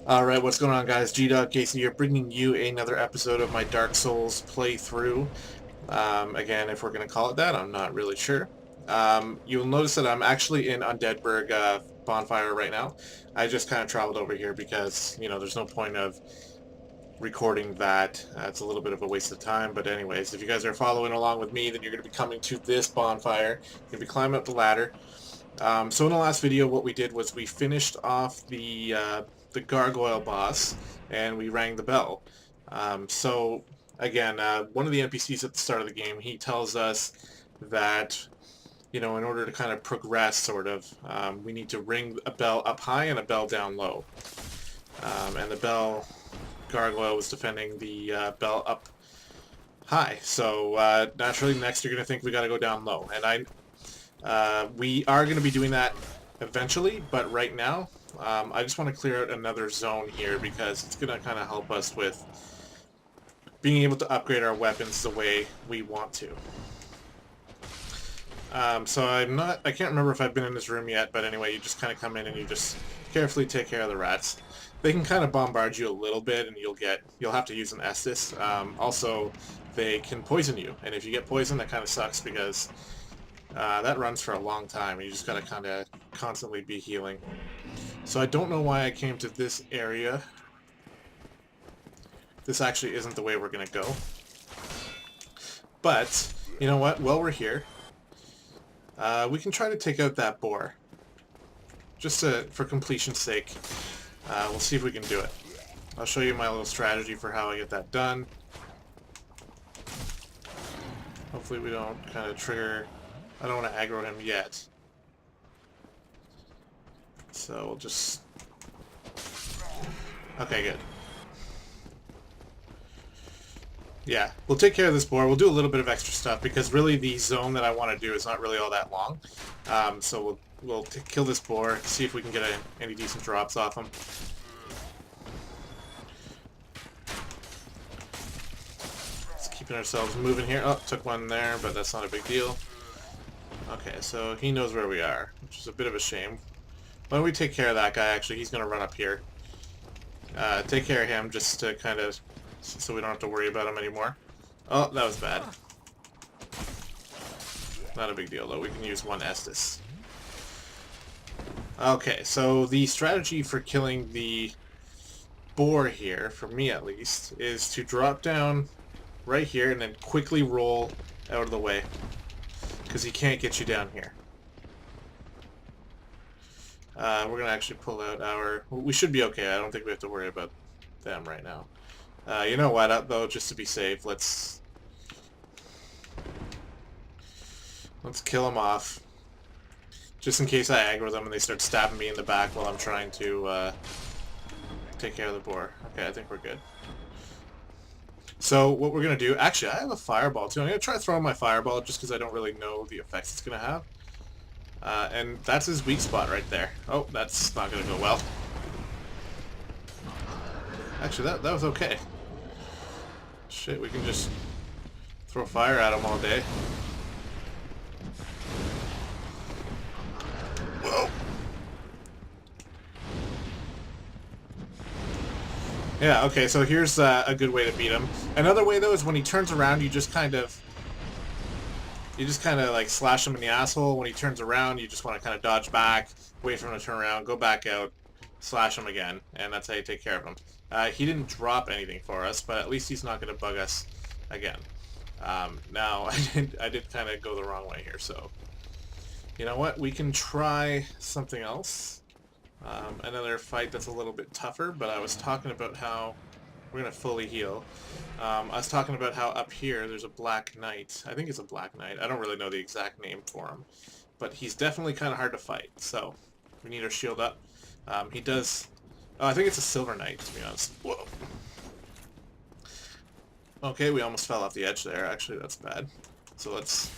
Alright, what's going on, guys? gdoggcasey here, bringing you another episode of my Dark Souls playthrough. Again, if we're going to call it that, I'm not really sure. You'll notice that I'm actually in Undeadburg bonfire right now. I just kind of traveled over here because, there's no point of recording that. It's a little bit of a waste of time, but anyways, if you guys are following along with me, then you're going to be coming to this bonfire. You're going to be climbing up the ladder. So in the last video, what we did was we finished off the gargoyle boss, and we rang the bell. So again, one of the NPCs at the start of the game, he tells us that, in order to kind of progress, sort of, we need to ring a bell up high and a bell down low. And the bell gargoyle was defending the bell up high. So naturally, next you're going to think we got to go down low. And we are going to be doing that eventually, but right now, I just want to clear out another zone here because it's going to kind of help us with being able to upgrade our weapons the way we want to. So I can't remember if I've been in this room yet, but anyway, you just kind of come in and you just carefully take care of the rats. They can kind of bombard you a little bit, and you'll have to use an Estus. Also, they can poison you, and if you get poisoned, that kind of sucks because that runs for a long time, and you just gotta kind of constantly be healing. So I don't know why I came to this area. This actually isn't the way we're gonna go. But, you know what? While we're here, we can try to take out that boar. Just for completion's sake. We'll see if we can do it. I'll show you my little strategy for how I get that done. Hopefully we don't kind of trigger... I don't want to aggro him yet. So we'll just... Okay, good. Yeah, we'll take care of this boar. We'll do a little bit of extra stuff because really the zone that I want to do is not really all that long. So we'll kill this boar, see if we can get any decent drops off him. Just keeping ourselves moving here. Oh, took one there, but that's not a big deal. Okay, so he knows where we are, which is a bit of a shame. Why don't we take care of that guy, actually? He's going to run up here. Take care of him just to kind of... so we don't have to worry about him anymore. Oh, that was bad. Not a big deal, though. We can use one Estus. Okay, so the strategy for killing the boar here, for me at least, is to drop down right here and then quickly roll out of the way. Because he can't get you down here. We're going to actually pull out our... We should be okay. I don't think we have to worry about them right now. You know what, though, just to be safe, let's kill them off. Just in case I aggro them and they start stabbing me in the back while I'm trying to take care of the boar. Okay, I think we're good. So what we're going to do... Actually, I have a fireball, too. I'm going to try throwing my fireball just because I don't really know the effects it's going to have. And that's his weak spot right there. Oh, that's not going to go well. Actually, that was okay. Shit, we can just throw fire at him all day. Whoa! Yeah, okay, so here's a good way to beat him. Another way, though, is when he turns around, you just kind of like slash him in the asshole. When he turns around, you just want to kind of dodge back, wait for him to turn around, go back out, slash him again, and that's how you take care of him. He didn't drop anything for us, but at least he's not going to bug us again. Now, I did kind of go the wrong way here, so... You know what? We can try something else. Another fight that's a little bit tougher, but I was talking about how... We're going to fully heal. I was talking about how up here there's a Black Knight. I think it's a Black Knight. I don't really know the exact name for him. But he's definitely kind of hard to fight, so we need our shield up. He does... Oh, I think it's a Silver Knight, to be honest. Whoa. Okay, we almost fell off the edge there. Actually, that's bad. So let's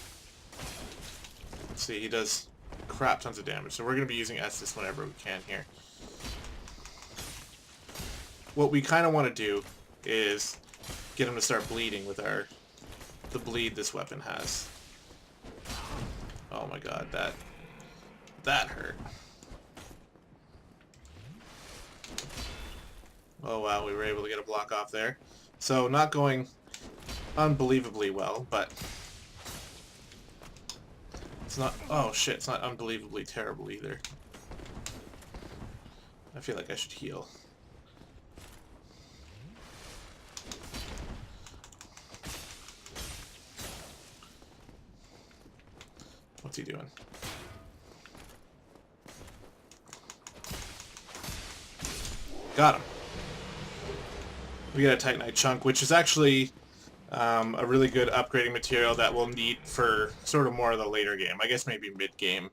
see. He does crap tons of damage. So we're going to be using Estus whenever we can here. What we kind of want to do is get him to start bleeding with the bleed this weapon has. Oh my god, that hurt. Oh wow, we were able to get a block off there. So not going unbelievably well, but it's not... Oh shit, it's not unbelievably terrible either. I feel like I should heal. What's he doing? Got him. We got a Titanite chunk, which is actually a really good upgrading material that we'll need for sort of more of the later game. I guess maybe mid-game,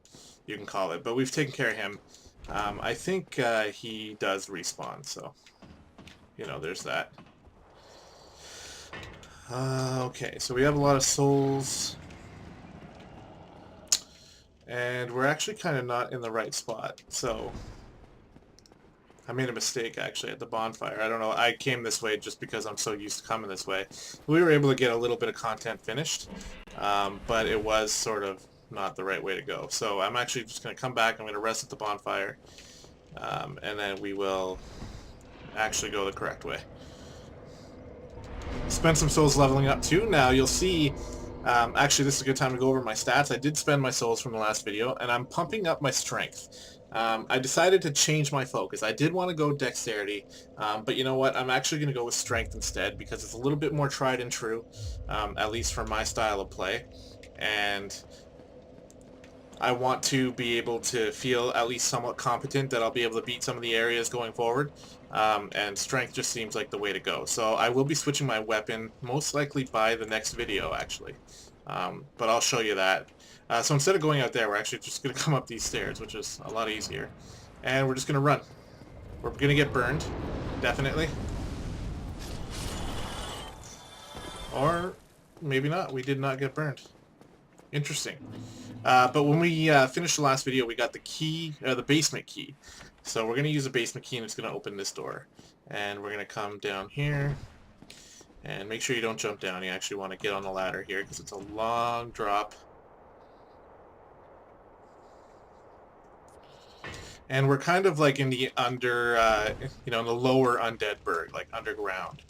you can call it. But we've taken care of him. I think he does respawn, so, you know, there's that. Okay, so we have a lot of souls. And we're actually kind of not in the right spot, so... I made a mistake, actually, at the bonfire. I don't know, I came this way just because I'm so used to coming this way. We were able to get a little bit of content finished, but it was sort of not the right way to go. So I'm actually just going to come back, I'm going to rest at the bonfire, and then we will actually go the correct way. Spend some souls leveling up too. Now you'll see, actually this is a good time to go over my stats. I did spend my souls from the last video, and I'm pumping up my strength. I decided to change my focus. I did want to go dexterity, but you know what? I'm actually going to go with strength instead because it's a little bit more tried and true, at least for my style of play. And I want to be able to feel at least somewhat competent that I'll be able to beat some of the areas going forward. And strength just seems like the way to go. So I will be switching my weapon, most likely by the next video, actually. But I'll show you that. So instead of going out there, we're actually just going to come up these stairs, which is a lot easier. And we're just going to run. We're going to get burned, definitely. Or maybe not. We did not get burned. Interesting. But when we finished the last video, we got the key, the basement key. So we're going to use a basement key, and it's going to open this door. And we're going to come down here. And make sure you don't jump down. You actually want to get on the ladder here, because it's a long drop. And we're kind of like in the you know, in the lower undead burg, like underground.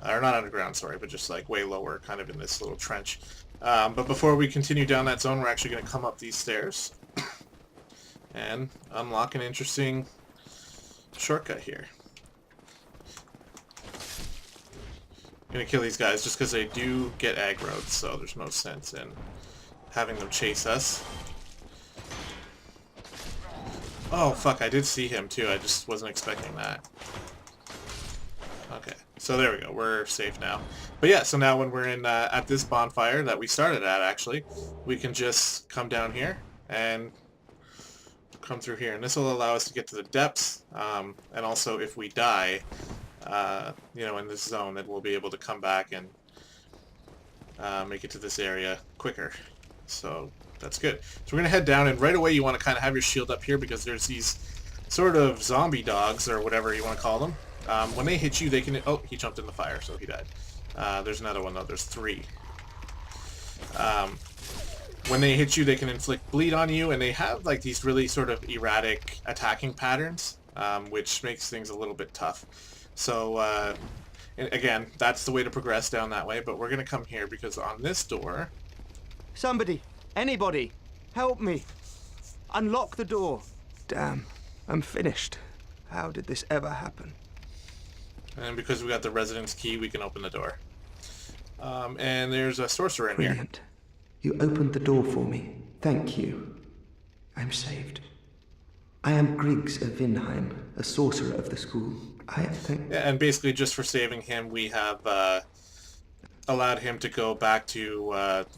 Or not underground, sorry, but just like way lower, kind of in this little trench. But before we continue down that zone, we're actually going to come up these stairs and unlock an interesting shortcut here. I'm going to kill these guys just because they do get aggroed, so there's no sense in having them chase us. Oh, fuck, I did see him too, I just wasn't expecting that. Okay, so there we go, we're safe now. But yeah, so now when we're in at this bonfire that we started at, actually, we can just come down here and come through here. And this will allow us to get to the depths, and also if we die, you know, in this zone, then we'll be able to come back and make it to this area quicker. So that's good. So we're going to head down, and right away you want to kind of have your shield up here because there's these sort of zombie dogs, or whatever you want to call them. When they hit you, they can... Oh, he jumped in the fire, so he died. There's another one, though. There's 3. When they hit you, they can inflict bleed on you, and they have like these really sort of erratic attacking patterns, which makes things a little bit tough. So, again, that's the way to progress down that way, but we're going to come here because on this door... Somebody, anybody, help me. Unlock the door. Damn, I'm finished. How did this ever happen? And because we got the residence key, we can open the door. And there's a sorcerer in here. Brilliant. You opened the door for me. Thank you. I'm saved. I am Griggs of Vinheim, a sorcerer of the school. I think... Yeah, and basically just for saving him, we have allowed him to go back to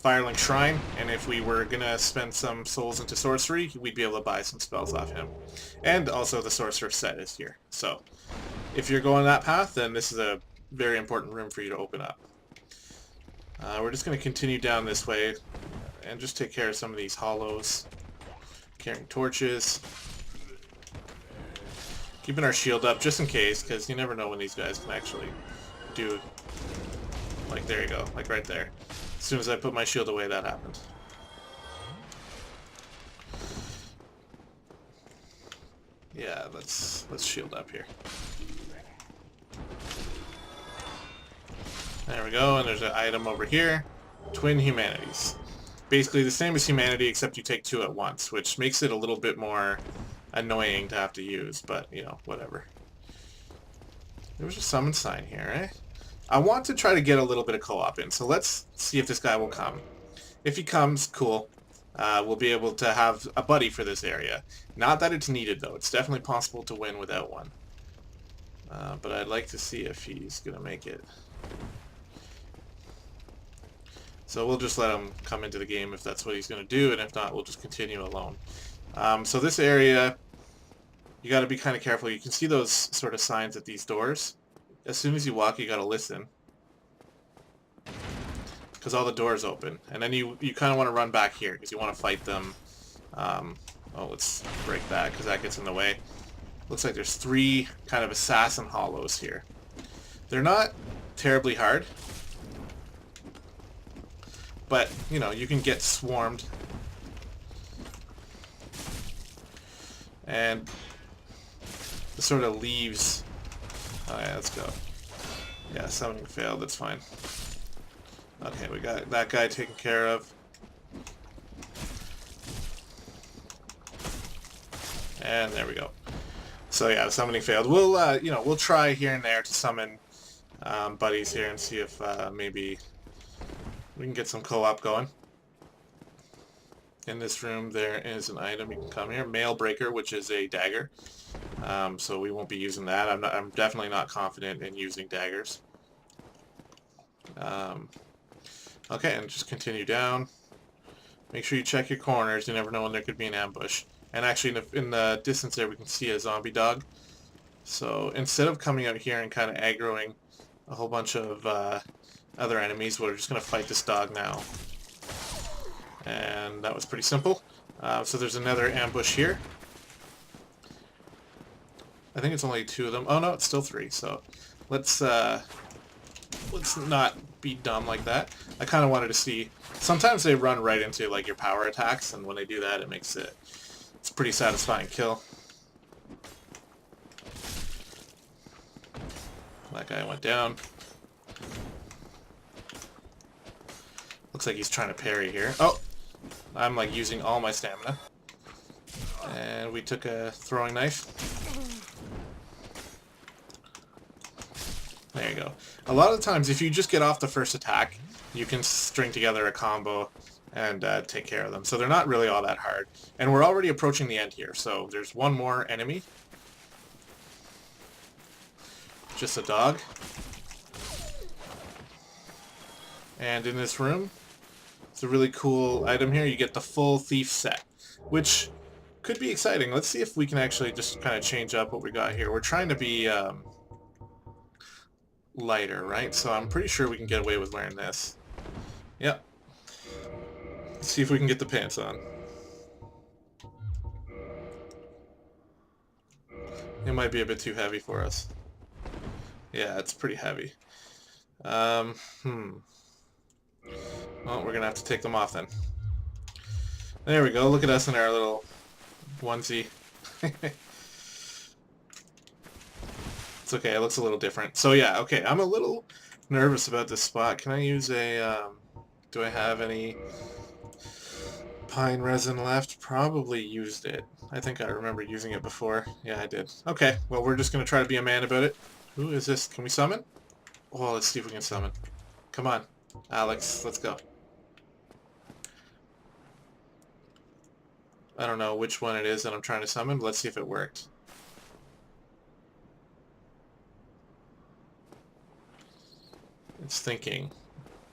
Firelink Shrine, and if we were going to spend some souls into sorcery, we'd be able to buy some spells off him. And also the sorcerer set is here. So, if you're going that path, then this is a very important room for you to open up. We're just going to continue down this way and just take care of some of these hollows. Carrying torches. Keeping our shield up just in case, because you never know when these guys can actually do... Like, there you go. Like, right there. As soon as I put my shield away, that happened. Yeah, let's shield up here. There we go, and there's an item over here. Twin Humanities. Basically the same as Humanity, except you take two at once, which makes it a little bit more annoying to have to use, but, you know, whatever. There was a summon sign here, eh? I want to try to get a little bit of co-op in, so let's see if this guy will come. If he comes, cool. We'll be able to have a buddy for this area. Not that it's needed, though. It's definitely possible to win without one. But I'd like to see if he's going to make it. So we'll just let him come into the game if that's what he's going to do, and if not, we'll just continue alone. So this area, you got to be kind of careful. You can see those sort of signs at these doors. As soon as you walk, you got to listen, because all the doors open, and then you kind of want to run back here because you want to fight them. Oh, let's break that because that gets in the way. Looks like there's 3 kind of assassin hollows here. They're not terribly hard, but you know, you can get swarmed. And the sort of leaves. Oh yeah, let's go. Yeah, summoning failed, that's fine. Okay, we got that guy taken care of. And there we go. So yeah, summoning failed. We'll, you know, we'll try here and there to summon buddies here and see if maybe we can get some co-op going. In this room there is an item. You can come here. Mail breaker, which is a dagger. So we won't be using that. I'm definitely not confident in using daggers. Okay, and just continue down. Make sure you check your corners. You never know when there could be an ambush. And actually, in the distance there, we can see a zombie dog. So instead of coming out here and kind of aggroing a whole bunch of other enemies, we're just going to fight this dog now. And that was pretty simple. So there's another ambush here. I think it's only 2 of them. Oh no, it's still 3. So let's not be dumb like that. I kind of wanted to see. Sometimes they run right into like your power attacks, and when they do that, it makes it's a pretty satisfying kill. That guy went down. Looks like he's trying to parry here. Oh! I'm like using all my stamina. And we took a throwing knife. There you go. A lot of the times, if you just get off the first attack, you can string together a combo and take care of them. So they're not really all that hard. And we're already approaching the end here, so there's one more enemy. Just a dog. And in this room, it's a really cool item here. You get the full thief set, which could be exciting. Let's see if we can actually just kind of change up what we got here. We're trying to be lighter, right? So I'm pretty sure we can get away with wearing this. Yep. Let's see if we can get the pants on. It might be a bit too heavy for us. Yeah, it's pretty heavy. Well, we're gonna have to take them off then. There we go. Look at us in our little onesie. It's okay. It looks a little different. So yeah, okay. I'm a little nervous about this spot. Can I use a? Do I have any pine resin left? Probably used it. I think I remember using it before. Yeah, I did. Okay. Well, we're just gonna try to be a man about it. Who is this? Can we summon? Oh, let's see if we can summon. Come on, Alex. Let's go. I don't know which one it is that I'm trying to summon, but let's see if it worked. It's thinking.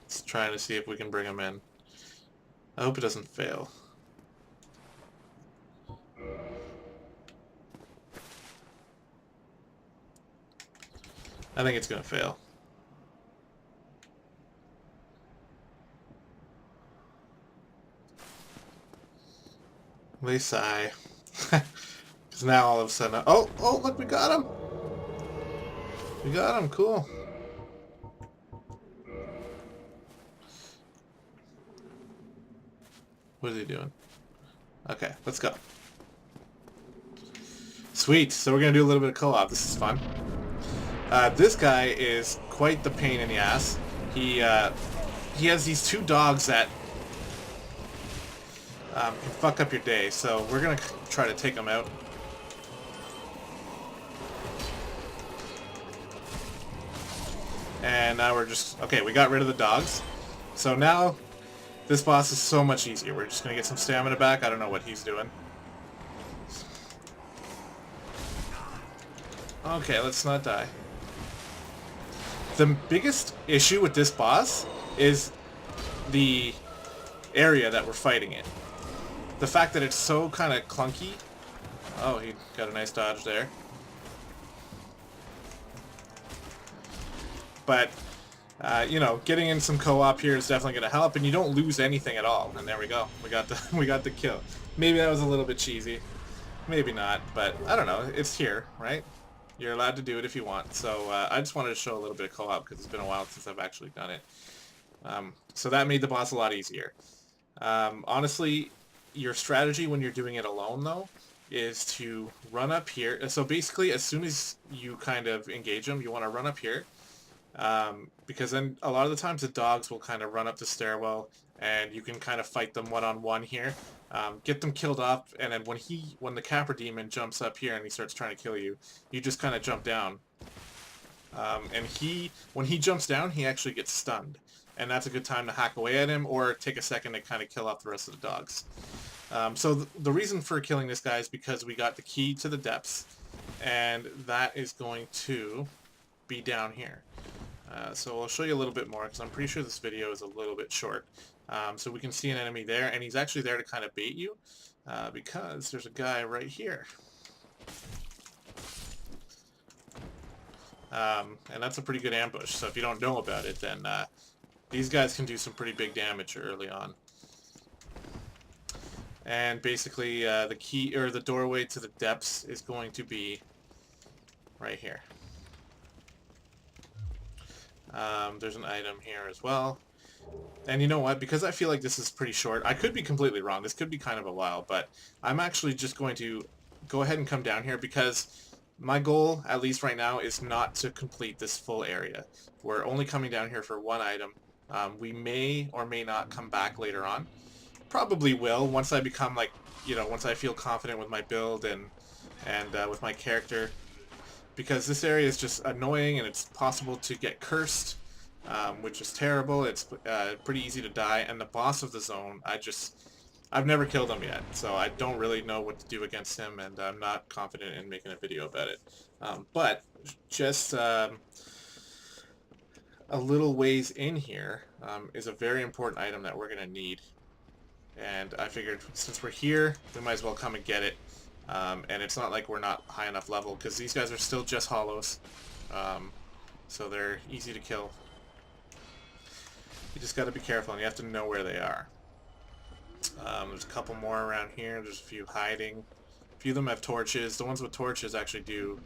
It's trying to see if we can bring him in. I hope it doesn't fail. I think it's gonna fail. At least I... Because now all of a sudden... Oh, look, we got him! We got him, cool. What is he doing? Okay, let's go. Sweet, so we're going to do a little bit of co-op. This is fun. This guy is quite the pain in the ass. He has these two dogs that can fuck up your day, so we're gonna try to take them out. And now we're just... Okay, we got rid of the dogs. So now, this boss is so much easier. We're just gonna get some stamina back. I don't know what he's doing. Okay, let's not die. The biggest issue with this boss is the area that we're fighting in. The fact that it's so kind of clunky. Oh, he got a nice dodge there. But, you know, getting in some co-op here is definitely going to help, and you don't lose anything at all. And there we go. We got the kill. Maybe that was a little bit cheesy. Maybe not, but I don't know. It's here, right? You're allowed to do it if you want. So I just wanted to show a little bit of co-op because it's been a while since I've actually done it. So that made the boss a lot easier. Honestly, your strategy when you're doing it alone, though, is to run up here. So basically, as soon as you kind of engage them, you want to run up here. Because then a lot of the times the dogs will kind of run up the stairwell and you can kind of fight them one-on-one here. Get them killed off, and then when the Capra demon jumps up here and he starts trying to kill you, you just kind of jump down. And when he jumps down, he actually gets stunned. And that's a good time to hack away at him or take a second to kind of kill off the rest of the dogs. So the reason for killing this guy is because we got the key to the depths, and that is going to be down here. So I'll show you a little bit more because I'm pretty sure this video is a little bit short. So we can see an enemy there, and he's actually there to kind of bait you because there's a guy right here. And that's a pretty good ambush, so if you don't know about it, then these guys can do some pretty big damage early on. And basically the key, or the doorway to the depths, is going to be right here. There's an item here as well. And you know what? Because I feel like this is pretty short, I could be completely wrong. This could be kind of a while, but I'm actually just going to go ahead and come down here because my goal, at least right now, is not to complete this full area. We're only coming down here for one item. We may or may not come back later on. Probably will once I become, like, you know, once I feel confident with my build and with my character. Because this area is just annoying and it's possible to get cursed, which is terrible. It's pretty easy to die, and the boss of the zone, I've never killed him yet, so I don't really know what to do against him, and I'm not confident in making a video about it. But just a little ways in here is a very important item that we're going to need. And I figured since we're here, we might as well come and get it. And it's not like we're not high enough level, because these guys are still just hollows. So they're easy to kill. You just got to be careful, and you have to know where they are. There's a couple more around here. There's a few hiding. A few of them have torches. The ones with torches actually do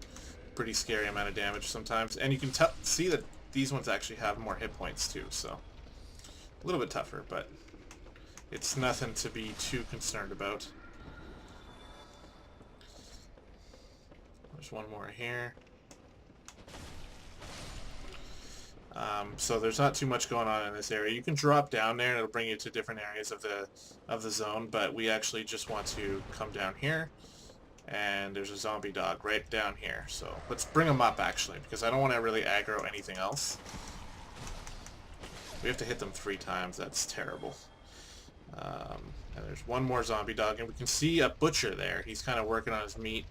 a pretty scary amount of damage sometimes. And you can see that these ones actually have more hit points too, so a little bit tougher, but it's nothing to be too concerned about. There's one more here. So there's not too much going on in this area. You can drop down there and it'll bring you to different areas of the zone, but we actually just want to come down here, and there's a zombie dog right down here. So let's bring him up actually, because I don't want to really aggro anything else. We have to hit them 3 times. That's terrible. And there's one more zombie dog, and we can see a butcher there. He's kind of working on his meat.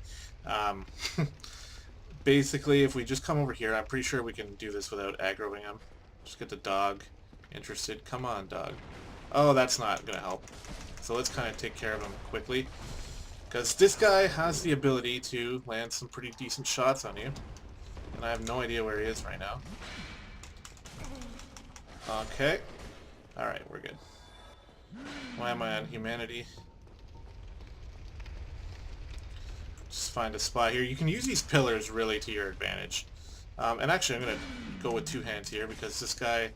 Basically, if we just come over here, I'm pretty sure we can do this without aggroing him. Just get the dog interested. Come on, dog. Oh, that's not going to help. So let's kind of take care of him quickly, because this guy has the ability to land some pretty decent shots on you. And I have no idea where he is right now. Okay. Alright, we're good. Why am I on humanity? Just find a spot here. You can use these pillars really to your advantage. And actually I'm going to go with 2 hands here, because this guy,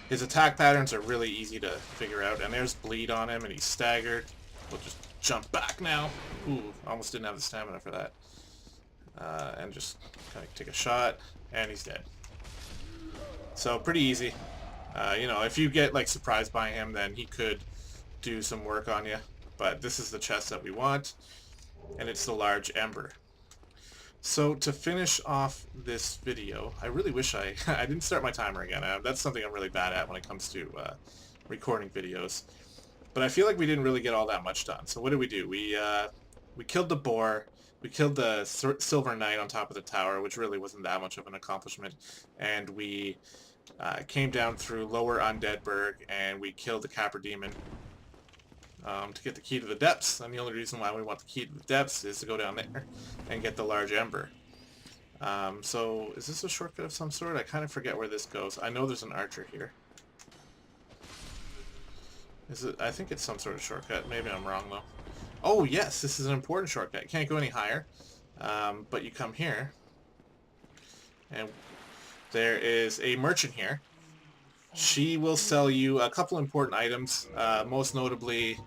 his attack patterns are really easy to figure out. And there's bleed on him, and he's staggered. We'll just jump back now. Ooh, almost didn't have the stamina for that. And just kind of take a shot, and he's dead. So pretty easy. You know, if you get like surprised by him, then he could do some work on you. But this is the chest that we want, and it's the large ember. So to finish off this video, I really wish I I didn't start my timer again. That's something I'm really bad at when it comes to recording videos. But I feel like we didn't really get all that much done. So what did we do? We killed the boar. We killed the silver knight on top of the tower, which really wasn't that much of an accomplishment. And we came down through Lower Undeadburg, and we killed the Capra demon to get the key to the depths. And the only reason why we want the key to the depths is to go down there and get the large ember. So is this a shortcut of some sort? I kind of forget where this goes. I know there's an archer here. Is it? I think it's some sort of shortcut. Maybe I'm wrong though. Oh yes, this is an important shortcut. You can't go any higher, but you come here, and there is a merchant here. She will sell you a couple important items, most notably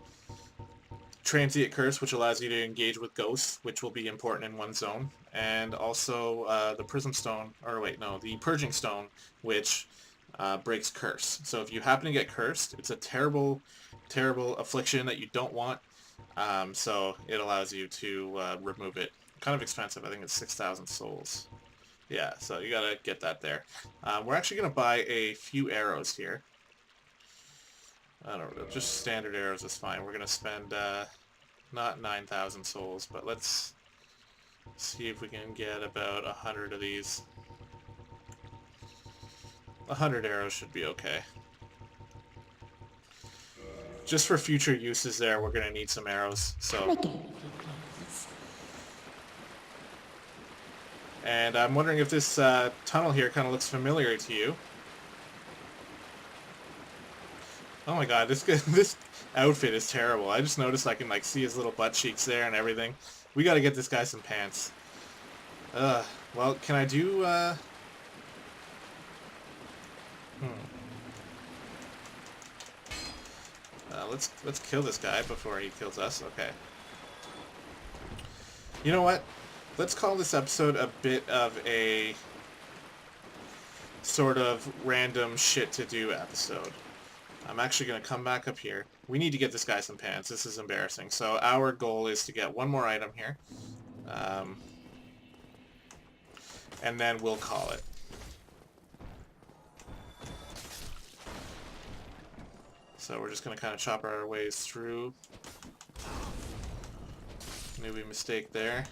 Transient Curse, which allows you to engage with ghosts, which will be important in one zone, and also the Prism Stone, or wait, no, the Purging Stone, which breaks curse. So if you happen to get cursed, it's a terrible, terrible affliction that you don't want. So it allows you to remove it. Kind of expensive. I think it's 6,000 souls. Yeah, so you gotta get that there. We're actually gonna buy a few arrows here. I don't know, just standard arrows is fine. We're gonna spend not 9,000 souls, but let's see if we can get about 100 of these. 100 arrows should be okay. Just for future uses there, we're gonna need some arrows, so... And I'm wondering if this tunnel here kind of looks familiar to you. Oh my god, this outfit is terrible. I just noticed I can like see his little butt cheeks there and everything. We gotta get this guy some pants. Well, can I do, let's kill this guy before he kills us. Okay. You know what? Let's call this episode a bit of a sort of random shit to do episode. I'm actually going to come back up here. We need to get this guy some pants. This is embarrassing. So our goal is to get one more item here. And then we'll call it. So we're just going to kind of chop our ways through. Maybe mistake there.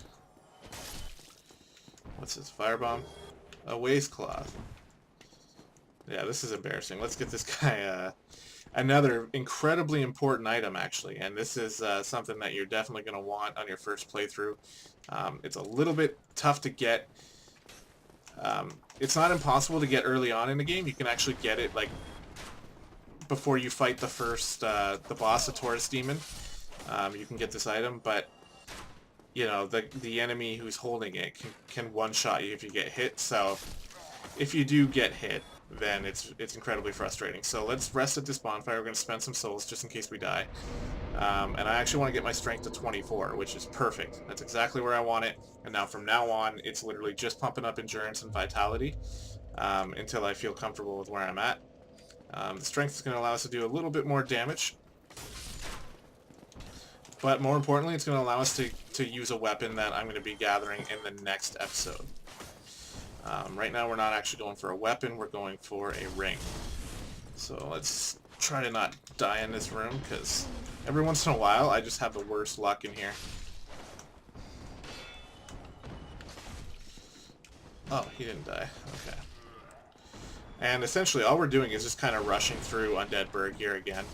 What's this? Firebomb? A waistcloth. Yeah, this is embarrassing. Let's get this guy another incredibly important item, actually. And this is something that you're definitely going to want on your first playthrough. It's a little bit tough to get. It's not impossible to get early on in the game. You can actually get it like before you fight the first the boss, the Taurus demon. You can get this item, but you know, the enemy who's holding it can one-shot you if you get hit. So if you do get hit, then it's incredibly frustrating. So let's rest at this bonfire. We're going to spend some souls just in case we die. And I actually want to get my strength to 24, which is perfect. That's exactly where I want it. And now from now on, it's literally just pumping up endurance and vitality until I feel comfortable with where I'm at. The strength is going to allow us to do a little bit more damage. But more importantly, it's going to allow us to use a weapon that I'm going to be gathering in the next episode. Right now we're not actually going for a weapon, we're going for a ring. So let's try to not die in this room, because every once in a while I just have the worst luck in here. Oh, he didn't die. Okay. And essentially all we're doing is just kind of rushing through Undeadburg here again.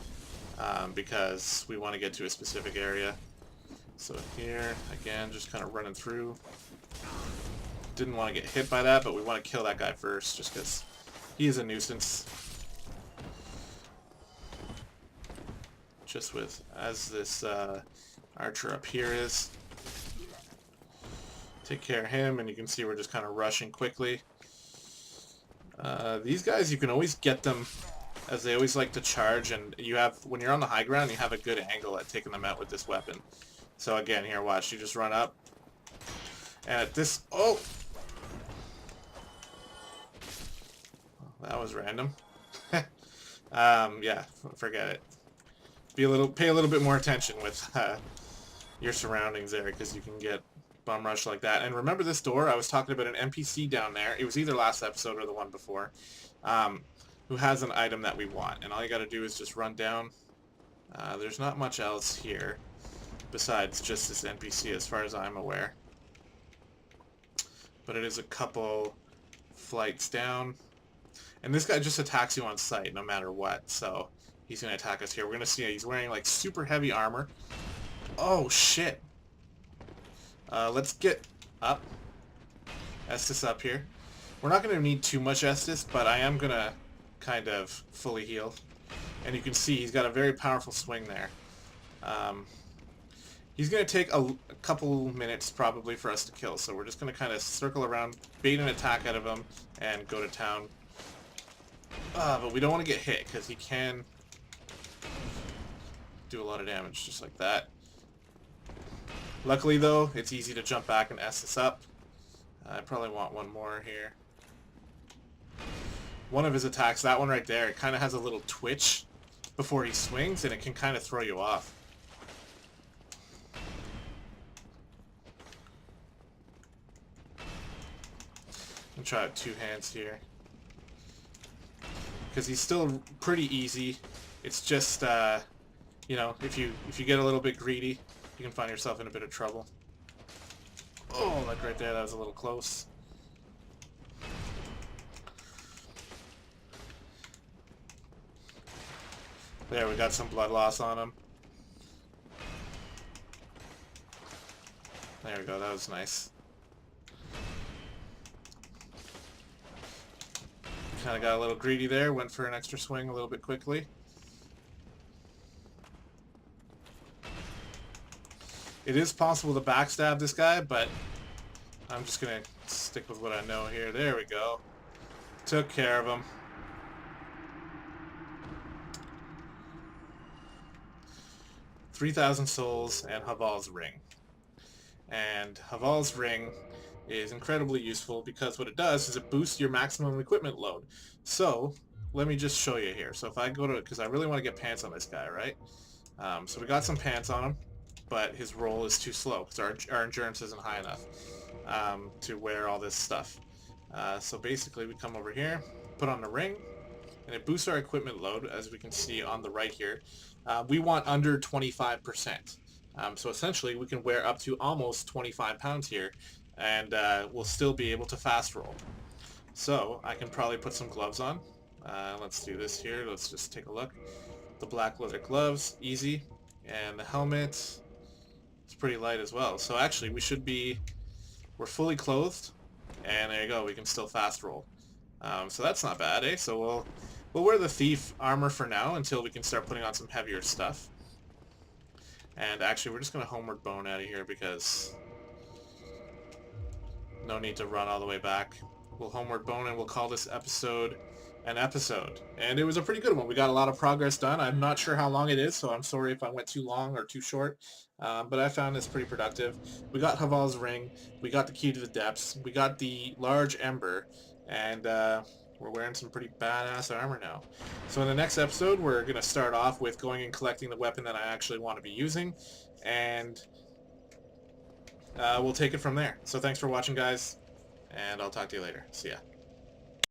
Because we want to get to a specific area. So here, again, just kind of running through. Didn't want to get hit by that, but we want to kill that guy first, just because he is a nuisance. Just with, as this archer up here is. Take care of him, and you can see we're just kind of rushing quickly. These guys, you can always get them, as they always like to charge, and you have, when you're on the high ground, you have a good angle at taking them out with this weapon. So again, here, watch, you just run up, and at this, oh! That was random. Yeah, forget it. Pay a little bit more attention with your surroundings there, because you can get bum rush like that. And remember this door? I was talking about an NPC down there. It was either last episode or the one before, who has an item that we want. And all you got to do is just run down. There's not much else here besides just this NPC as far as I'm aware. But it is a couple flights down. And this guy just attacks you on sight no matter what, so he's going to attack us here. We're going to see he's wearing like super heavy armor. Oh shit. Let's get up. Estus up here. We're not going to need too much Estus, but I am going to kind of fully heal. And you can see he's got a very powerful swing there. He's going to take a couple minutes probably for us to kill, so we're just going to kind of circle around, bait an attack out of him, and go to town. But we don't want to get hit, because he can do a lot of damage just like that. Luckily though, it's easy to jump back and S this up. I probably want one more here. One of his attacks, that one right there, it kind of has a little twitch before he swings, and it can kind of throw you off. I'll try it two hands here, because he's still pretty easy. It's just, you know, if you get a little bit greedy, you can find yourself in a bit of trouble. Oh, like right there, that was a little close. There, we got some blood loss on him. There we go, that was nice. Kind of got a little greedy there, went for an extra swing a little bit quickly. It is possible to backstab this guy, but I'm just going to stick with what I know here. There we go. Took care of him. $3,000 souls and Haval's ring. And Haval's ring is incredibly useful because what it does is it boosts your maximum equipment load. So let me just show you here. So if I go to, because I really want to get pants on this guy, right? So we got some pants on him, but his roll is too slow because our endurance isn't high enough to wear all this stuff. So basically we come over here, put on the ring, and it boosts our equipment load, as we can see on the right here. We want under 25%. So essentially we can wear up to almost 25 pounds here, and we'll still be able to fast roll. So I can probably put some gloves on. Let's do this here. Let's just take a look. The black leather gloves, easy. And the helmet, it's pretty light as well. So actually we're fully clothed, and there you go, we can still fast roll. So that's not bad, eh? So we'll wear the thief armor for now until we can start putting on some heavier stuff. And actually we're just going to homeward bone out of here because no need to run all the way back. We'll homeward bone and we'll call this episode an episode. And it was a pretty good one. We got a lot of progress done. I'm not sure how long it is, so I'm sorry if I went too long or too short. But I found this pretty productive. We got Haval's ring. We got the key to the depths. We got the large ember. And we're wearing some pretty badass armor now. So in the next episode, we're going to start off with going and collecting the weapon that I actually want to be using. And we'll take it from there. So thanks for watching, guys. And I'll talk to you later. See ya.